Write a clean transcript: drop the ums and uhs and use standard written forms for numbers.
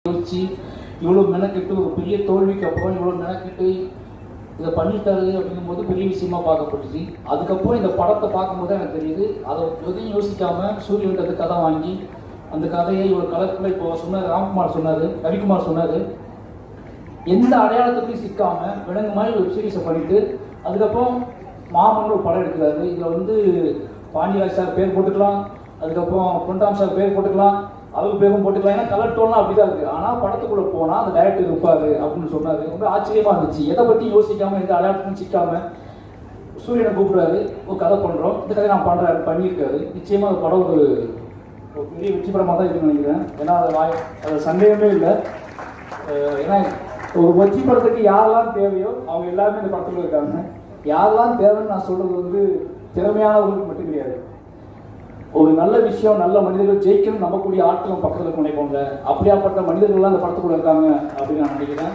யோசிச்சு இவ்வளோ மெனக்கிட்டு ஒரு பெரிய தோல்விக்கு அப்புறம் இவ்வளோ மெனக்கிட்டு இதை பண்ணிட்டாரு அப்படிங்கும்போது பெரிய விஷயமா பார்க்கப்பட்டுச்சு. அதுக்கப்புறம் இந்த படத்தை பார்க்கும்போது எனக்கு தெரியுது, அதை எதையும் யோசிக்காம சூரியன்றது கதை வாங்கி அந்த கதையை ஒரு கலருக்குள்ள இப்போ சொன்னார் ராம்குமார் சொன்னார், ரவிக்குமார் சொன்னார், எந்த அடையாளத்துக்கும் சிக்காம விலங்கு மாதிரி வெப் சீரிஸை பண்ணிட்டு அதுக்கப்புறம் மாமன் ஒரு படம் எடுக்கிறாரு. இதில் பாண்டியராஜ் சார் பேர் போட்டுக்கலாம், அதுக்கப்புறம் பொன்ராம் சார் பேர் போட்டுக்கலாம், அவங்க பேரும் போட்டுக்கலாம். ஏன்னா கலர் டோன்லாம் அப்படிதான் இருக்குது. ஆனால் படத்துக்குள்ளே போனால் அந்த டைரக்டர் இருப்பார் அப்படின்னு சொன்னார். ரொம்ப ஆச்சரியமாக இருந்துச்சு. எதை பற்றி யோசிக்காமல் எந்த அடையாளத்துக்கும் சிக்காமல் சூரியனை கூப்பிடுறாரு, ஒரு கதை பண்ணுறோம், இந்த கதை நான் பண்ணியிருக்காரு. நிச்சயமாக அந்த படம் ஒரு பெரிய வெற்றி படமாக தான் இருக்குன்னு நினைக்கிறேன். ஏன்னா அது சந்தேகமே இல்லை. ஏன்னா ஒரு வெற்றி படத்துக்கு யாரெல்லாம் தேவையோ அவங்க எல்லாருமே இந்த படத்தில் இருக்காங்க. யாரெல்லாம் தேவைன்னு நான் சொல்கிறது திறமையானவர்களுக்கு மட்டும் கிடையாது. ஒரு நல்ல விஷயம், நல்ல மனிதர்கள் ஜெயிக்கணும் நம்பக்கூடிய ஆட்களும் பக்கத்தில் நினைப்போங்க. அப்படியாப்பட்ட மனிதர்கள்லாம் அந்த படத்துக்குள்ள இருக்காங்க அப்படின்னு நான் நினைக்கிறேன்.